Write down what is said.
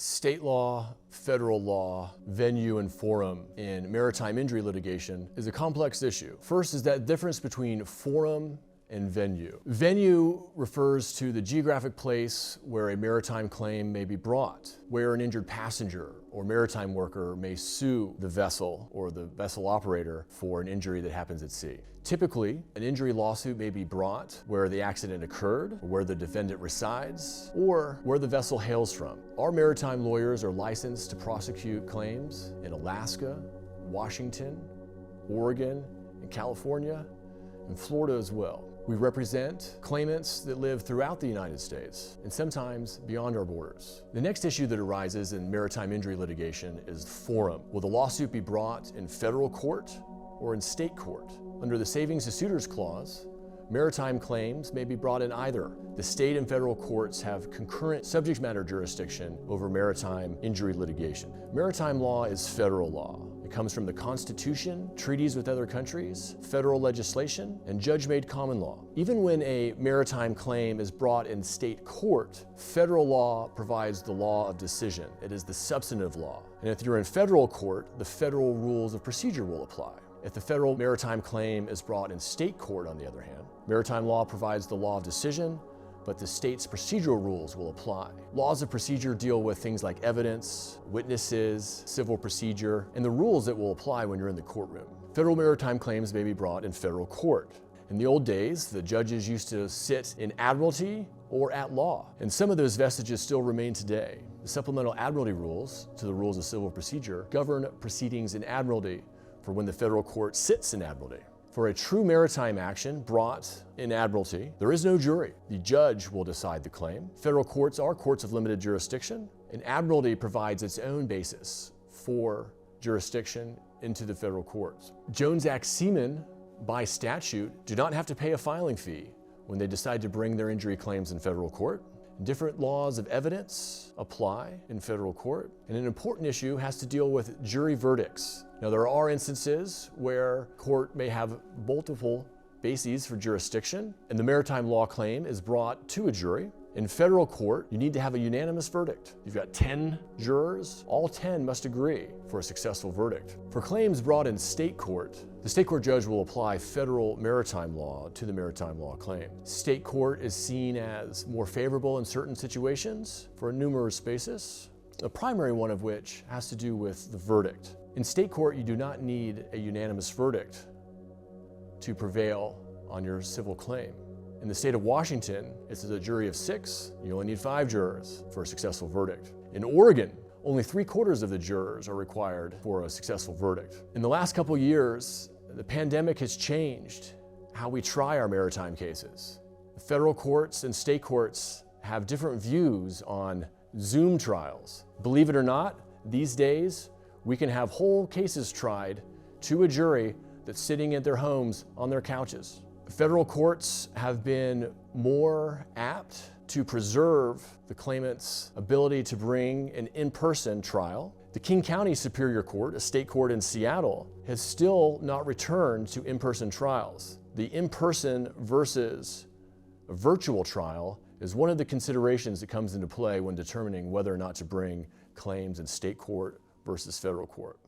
State law, federal law, venue, and forum in maritime injury litigation is a complex issue. First is that difference between forum and venue. Venue refers to the geographic place where a maritime claim may be brought, where an injured passenger or maritime worker may sue the vessel or the vessel operator for an injury that happens at sea. Typically, an injury lawsuit may be brought where the accident occurred, or where the defendant resides, or where the vessel hails from. Our maritime lawyers are licensed to prosecute claims in Alaska, Washington, Oregon, and California, and Florida as well. We represent claimants that live throughout the United States and sometimes beyond our borders. The next issue that arises in maritime injury litigation is forum. Will the lawsuit be brought in federal court or in state court? Under the Savings to Suitors Clause, maritime claims may be brought in either. The state and federal courts have concurrent subject matter jurisdiction over maritime injury litigation. Maritime law is federal law. It comes from the Constitution, treaties with other countries, federal legislation, and judge-made common law. Even when a maritime claim is brought in state court, federal law provides the law of decision. It is the substantive law. And if you're in federal court, the federal rules of procedure will apply. If the federal maritime claim is brought in state court, on the other hand, maritime law provides the law of decision, but the state's procedural rules will apply. Laws of procedure deal with things like evidence, witnesses, civil procedure, and the rules that will apply when you're in the courtroom. Federal maritime claims may be brought in federal court. In the old days, the judges used to sit in admiralty or at law, and some of those vestiges still remain today. The supplemental admiralty rules to the rules of civil procedure govern proceedings in admiralty for when the federal court sits in admiralty. For a true maritime action brought in admiralty, there is no jury. The judge will decide the claim. Federal courts are courts of limited jurisdiction, and admiralty provides its own basis for jurisdiction into the federal courts. Jones Act seamen, by statute, do not have to pay a filing fee when they decide to bring their injury claims in federal court. Different laws of evidence apply in federal court, and an important issue has to deal with jury verdicts. Now, there are instances where court may have multiple bases for jurisdiction, and the maritime law claim is brought to a jury. In federal court, you need to have a unanimous verdict. You've got 10 jurors, all 10 must agree for a successful verdict. For claims brought in state court, the state court judge will apply federal maritime law to the maritime law claim. State court is seen as more favorable in certain situations for a numerous basis, the primary one of which has to do with the verdict. In state court, you do not need a unanimous verdict to prevail on your civil claim. In the state of Washington, it's a jury of 6. You only need 5 jurors for a successful verdict. In Oregon, only 3/4 of the jurors are required for a successful verdict. In the last couple years, the pandemic has changed how we try our maritime cases. The federal courts and state courts have different views on Zoom trials. Believe it or not, these days, we can have whole cases tried to a jury that's sitting at their homes on their couches. Federal courts have been more apt to preserve the claimant's ability to bring an in-person trial. The King County Superior Court, a state court in Seattle, has still not returned to in-person trials. The in-person versus a virtual trial is one of the considerations that comes into play when determining whether or not to bring claims in state court versus federal court.